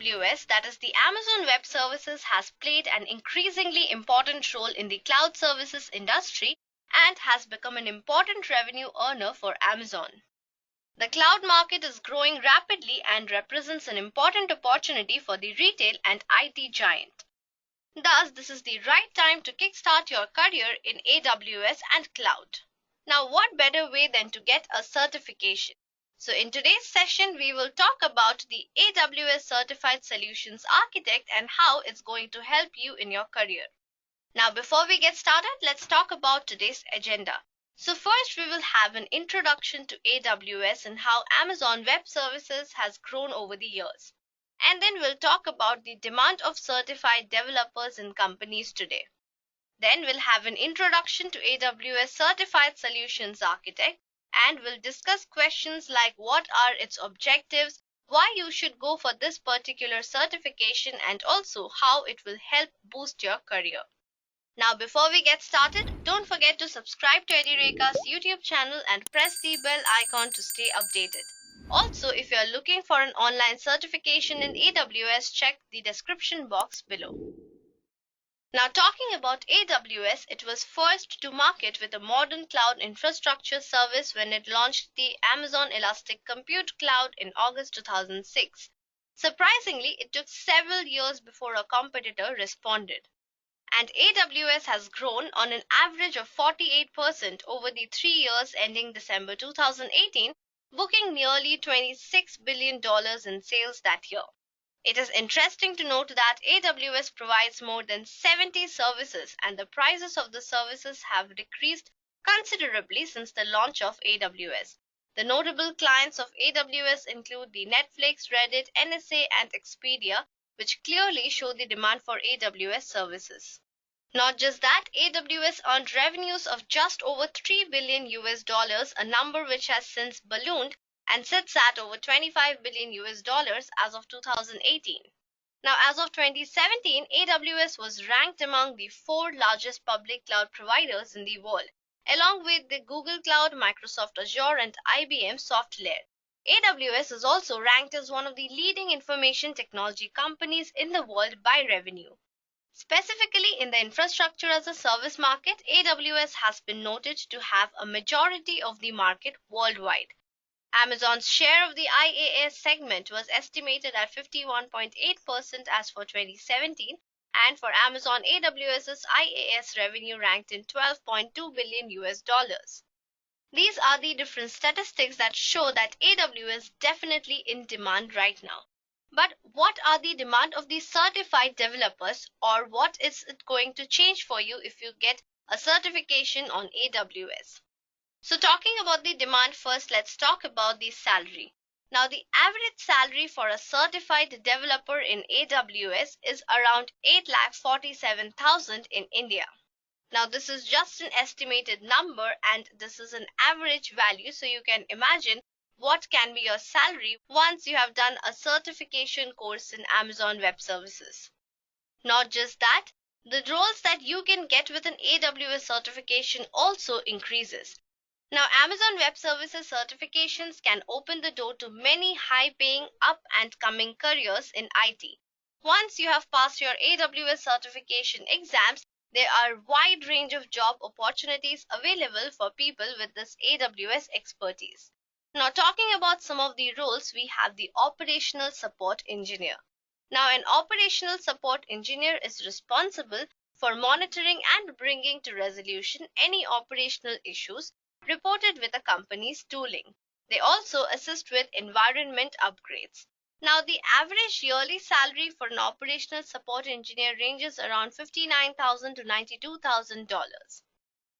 AWS, that is the Amazon Web Services, has played an increasingly important role in the cloud services industry and has become an important revenue earner for Amazon. The cloud market is growing rapidly and represents an important opportunity for the retail and IT giant. Thus, this is the right time to kickstart your career in AWS and cloud. Now, what better way than to get a certification? So in today's session, we will talk about the AWS Certified Solutions Architect and how it's going to help you in your career. Now, before we get started, let's talk about today's agenda. So first, we will have an introduction to AWS and how Amazon Web Services has grown over the years. And then we'll talk about the demand of certified developers in companies today. Then we'll have an introduction to AWS Certified Solutions Architect, and we'll discuss questions like what are its objectives, why you should go for this particular certification, and also how it will help boost your career. Now, before we get started, don't forget to subscribe to Edureka's YouTube channel and press the bell icon to stay updated. Also, if you are looking for an online certification in AWS, check the description box below. Now, talking about AWS, it was first to market with a modern cloud infrastructure service when it launched the Amazon Elastic Compute Cloud in August 2006. Surprisingly, it took several years before a competitor responded. And AWS has grown on an average of 48% over the 3 years ending December 2018, booking nearly $26 billion in sales that year. It is interesting to note that AWS provides more than 70 services, and the prices of the services have decreased considerably since the launch of AWS. The notable clients of AWS include the Netflix, Reddit, NSA, and Expedia, which clearly show the demand for AWS services. Not just that, AWS earned revenues of just over $3 billion, a number which has since ballooned and sits at over $25 billion as of 2018. Now, as of 2017, AWS was ranked among the 4 largest public cloud providers in the world, along with the Google Cloud, Microsoft Azure, and IBM SoftLayer. AWS is also ranked as one of the leading information technology companies in the world by revenue. Specifically in the infrastructure as a service market, AWS has been noted to have a majority of the market worldwide. Amazon's share of the IaaS segment was estimated at 51.8% as for 2017, and for Amazon, AWS's IaaS revenue ranked in $12.2 billion. These are the different statistics that show that AWS is definitely in demand right now. But what are the demand of the certified developers, or what is it going to change for you if you get a certification on AWS? So talking about the demand first, let's talk about the salary. Now, the average salary for a certified developer in AWS is around 8,47,000 in India. Now, this is just an estimated number and this is an average value, so you can imagine what can be your salary once you have done a certification course in Amazon Web Services. Not just that, the roles that you can get with an AWS certification also increases. Now, Amazon Web Services certifications can open the door to many high-paying up-and-coming careers in IT. Once you have passed your AWS certification exams, there are a wide range of job opportunities available for people with this AWS expertise. Now, talking about some of the roles, we have the Operational Support Engineer. Now, an Operational Support Engineer is responsible for monitoring and bringing to resolution any operational issues reported with a company's tooling. They also assist with environment upgrades. Now, the average yearly salary for an operational support engineer ranges around $59,000 to $92,000.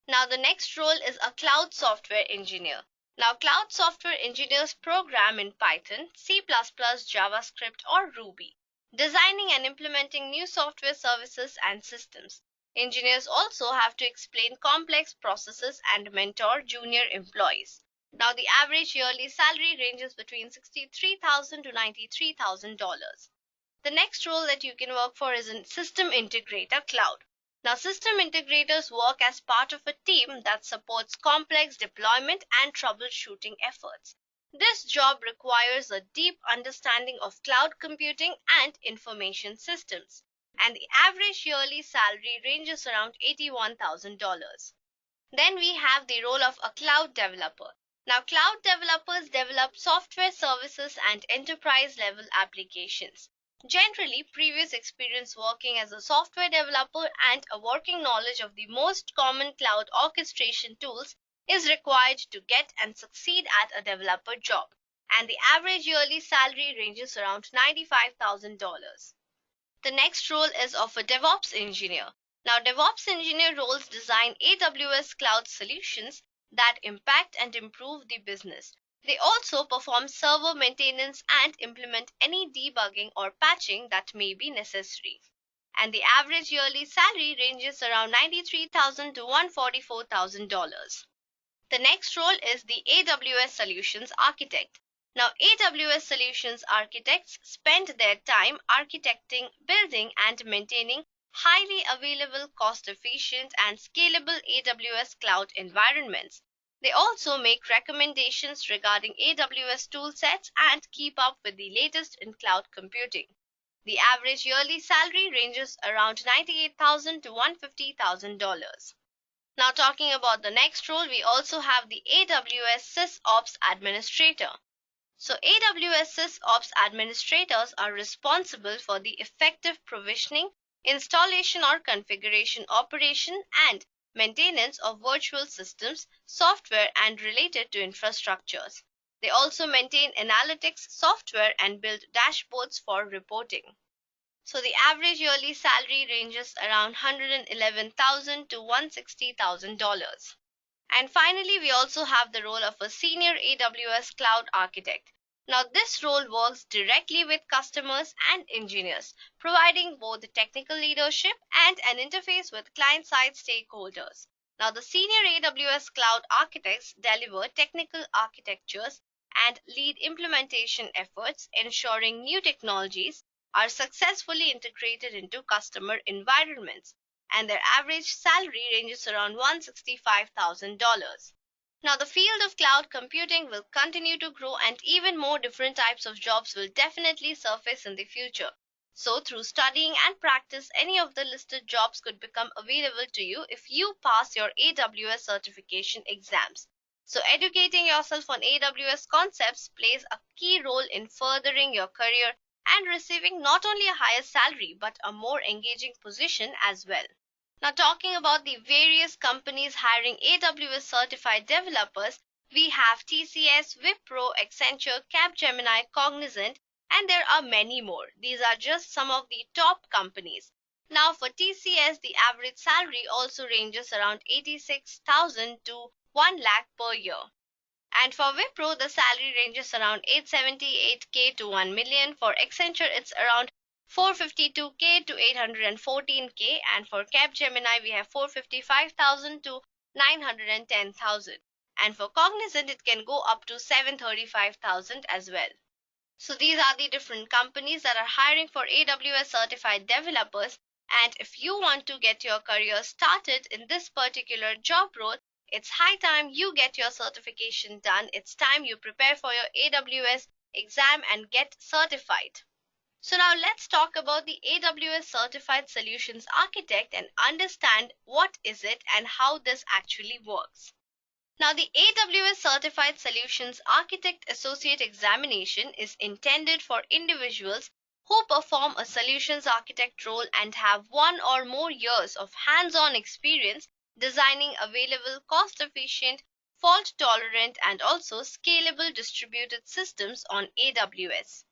Now, the next role is a cloud software engineer. Now, cloud software engineers program in Python, C++, JavaScript, or Ruby, designing and implementing new software services and systems. Engineers also have to explain complex processes and mentor junior employees. Now, the average yearly salary ranges between $63,000 to $93,000. The next role that you can work for is in System Integrator Cloud. Now, system integrators work as part of a team that supports complex deployment and troubleshooting efforts. This job requires a deep understanding of cloud computing and information systems, and the average yearly salary ranges around $81,000. Then we have the role of a cloud developer. Now, cloud developers develop software services and enterprise level applications. Generally, previous experience working as a software developer and a working knowledge of the most common cloud orchestration tools is required to get and succeed at a developer job. And the average yearly salary ranges around $95,000. The next role is of a DevOps engineer. Now, DevOps engineer roles design AWS cloud solutions that impact and improve the business. They also perform server maintenance and implement any debugging or patching that may be necessary. And the average yearly salary ranges around $93,000 to $144,000. The next role is the AWS Solutions Architect. Now, AWS Solutions Architects spend their time architecting, building, and maintaining highly available, cost-efficient, and scalable AWS cloud environments. They also make recommendations regarding AWS toolsets and keep up with the latest in cloud computing. The average yearly salary ranges around $98,000 to $150,000. Now, talking about the next role, we also have the AWS SysOps Administrator. So, AWS SysOps Administrators are responsible for the effective provisioning, installation or configuration, operation, and maintenance of virtual systems, software, and related to infrastructures. They also maintain analytics software and build dashboards for reporting. So the average yearly salary ranges around $111,000 to $160,000. And finally, we also have the role of a senior AWS cloud architect. Now, this role works directly with customers and engineers, providing both technical leadership and an interface with client-side stakeholders. Now, the senior AWS cloud architects deliver technical architectures and lead implementation efforts, ensuring new technologies are successfully integrated into customer environments, and their average salary ranges around $165,000. Now, the field of cloud computing will continue to grow, and even more different types of jobs will definitely surface in the future. So, through studying and practice, any of the listed jobs could become available to you if you pass your AWS certification exams. So, educating yourself on AWS concepts plays a key role in furthering your career and receiving not only a higher salary but a more engaging position as well. Now, talking about the various companies hiring AWS certified developers, we have TCS, Wipro, Accenture, Capgemini, Cognizant, and there are many more. These are just some of the top companies. Now, for TCS, the average salary also ranges around $86,000 to $1 lakh per year. And for Wipro, the salary ranges around $878K to $1 million. For Accenture, it's around $452K to $814K. And for Capgemini, we have $455,000 to $910,000. And for Cognizant, it can go up to $735,000 as well. So these are the different companies that are hiring for AWS certified developers. And if you want to get your career started in this particular job role, it's high time you get your certification done. It's time you prepare for your AWS exam and get certified. So now let's talk about the AWS Certified Solutions Architect and understand what is it and how this actually works. Now, the AWS Certified Solutions Architect Associate Examination is intended for individuals who perform a solutions architect role and have 1 or more years of hands-on experience designing available, cost-efficient, fault-tolerant, and also scalable distributed systems on AWS.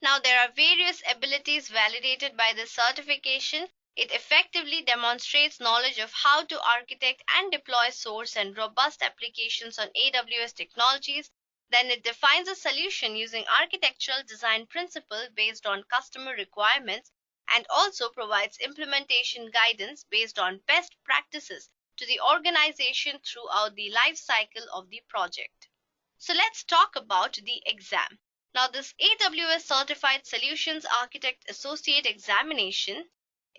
Now, there are various abilities validated by this certification. It effectively demonstrates knowledge of how to architect and deploy source and robust applications on AWS technologies. Then it defines a solution using architectural design principle based on customer requirements and also provides implementation guidance based on best practices to the organization throughout the life cycle of the project. So let's talk about the exam. Now, this AWS Certified Solutions Architect Associate Examination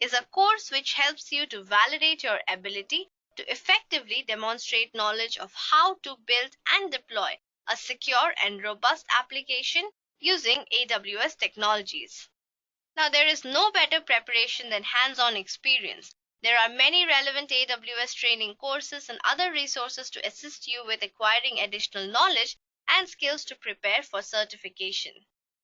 is a course which helps you to validate your ability to effectively demonstrate knowledge of how to build and deploy a secure and robust application using AWS technologies. Now, there is no better preparation than hands-on experience. There are many relevant AWS training courses and other resources to assist you with acquiring additional knowledge and skills to prepare for certification.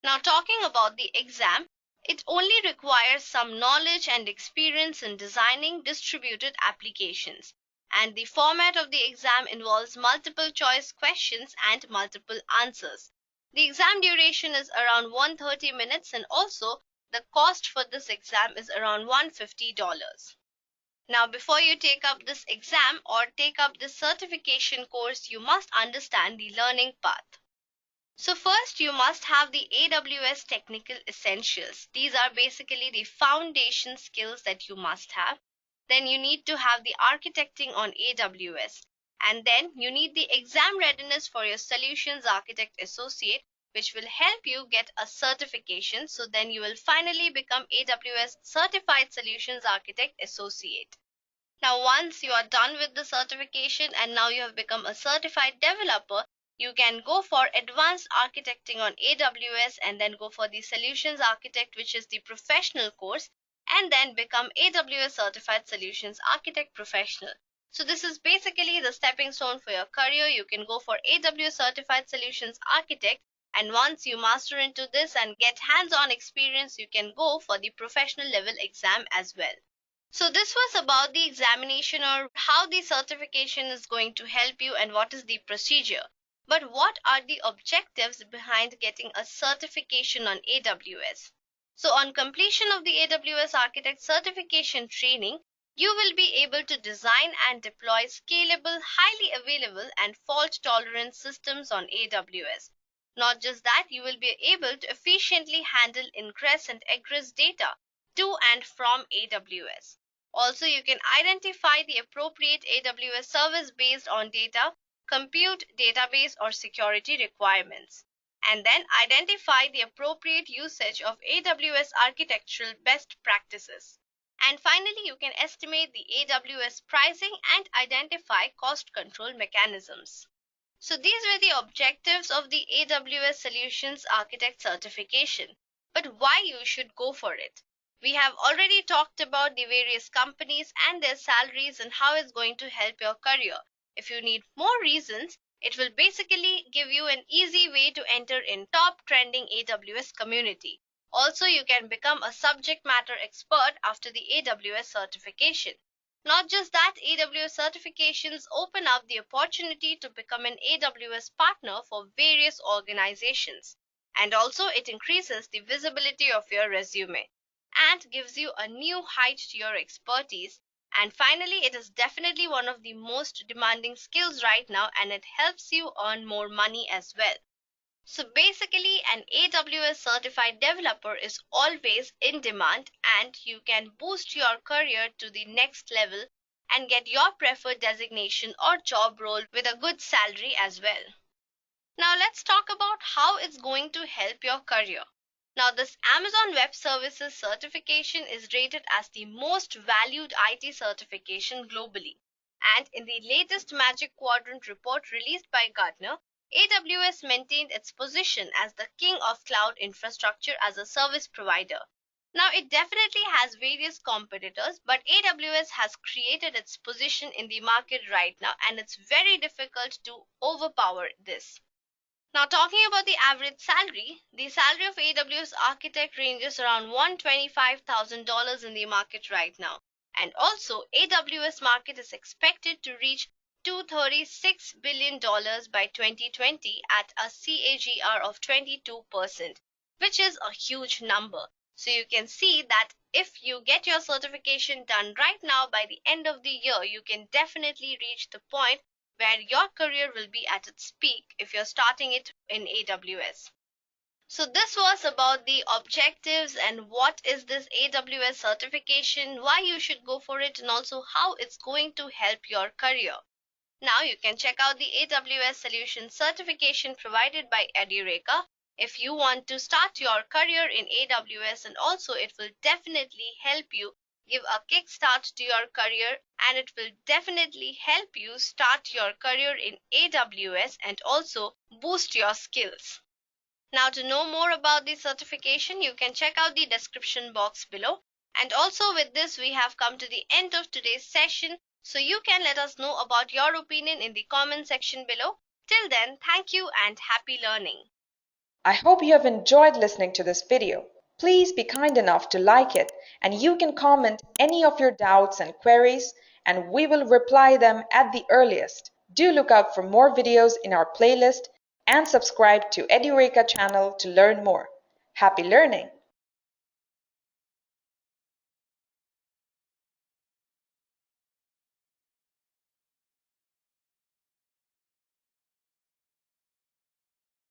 Now, talking about the exam, it only requires some knowledge and experience in designing distributed applications. And the format of the exam involves multiple choice questions and multiple answers. The exam duration is around 130 minutes, and also the cost for this exam is around $150. Now, before you take up this exam or take up this certification course, you must understand the learning path. So first, you must have the AWS technical essentials. These are basically the foundation skills that you must have. Then you need to have the architecting on AWS. And then you need the exam readiness for your Solutions Architect Associate, which will help you get a certification. So then you will finally become AWS Certified Solutions Architect Associate. Now, once you are done with the certification and now you have become a certified developer, you can go for advanced architecting on AWS and then go for the Solutions Architect, which is the professional course, and then become AWS Certified Solutions Architect Professional. So this is basically the stepping stone for your career. You can go for AWS Certified Solutions Architect, and once you master into this and get hands-on experience, you can go for the professional level exam as well. So this was about the examination or how the certification is going to help you and what is the procedure. But what are the objectives behind getting a certification on AWS? So on completion of the AWS Architect certification training, you will be able to design and deploy scalable, highly available, and fault-tolerant systems on AWS. Not just that, you will be able to efficiently handle ingress and egress data to and from AWS. Also, you can identify the appropriate AWS service based on data, compute, database, or security requirements, and then identify the appropriate usage of AWS architectural best practices. And finally, you can estimate the AWS pricing and identify cost control mechanisms. So these were the objectives of the AWS Solutions Architect certification. But why you should go for it? We have already talked about the various companies and their salaries and how it's going to help your career. If you need more reasons, it will basically give you an easy way to enter in top trending AWS community. Also, you can become a subject matter expert after the AWS certification. Not just that, AWS certifications open up the opportunity to become an AWS partner for various organizations. And also, it increases the visibility of your resume and gives you a new height to your expertise. And finally, it is definitely one of the most demanding skills right now, and it helps you earn more money as well. So basically, an AWS certified developer is always in demand, and you can boost your career to the next level and get your preferred designation or job role with a good salary as well. Now let's talk about how it's going to help your career. Now, this Amazon Web Services certification is rated as the most valued IT certification globally. And in the latest Magic Quadrant report released by Gartner, AWS maintained its position as the king of cloud infrastructure as a service provider. Now, it definitely has various competitors, but AWS has created its position in the market right now, and it's very difficult to overpower this. Now, talking about the average salary, the salary of AWS Architect ranges around $125,000 in the market right now. And also, AWS market is expected to reach $236 billion by 2020 at a CAGR of 22%, which is a huge number. So you can see that if you get your certification done right now, by the end of the year, you can definitely reach the point where your career will be at its peak if you're starting it in AWS. So this was about the objectives and what is this AWS certification, why you should go for it, and also how it's going to help your career. Now you can check out the AWS Solution certification provided by Edureka if you want to start your career in AWS, and also it will definitely help you give a kickstart to your career, and it will definitely help you start your career in AWS and also boost your skills. Now, to know more about the certification, you can check out the description box below. And also with this, we have come to the end of today's session. So you can let us know about your opinion in the comment section below. Till then, thank you and happy learning. I hope you have enjoyed listening to this video. Please be kind enough to like it, and you can comment any of your doubts and queries, and we will reply them at the earliest. Do look out for more videos in our playlist and subscribe to Edureka channel to learn more. Happy learning!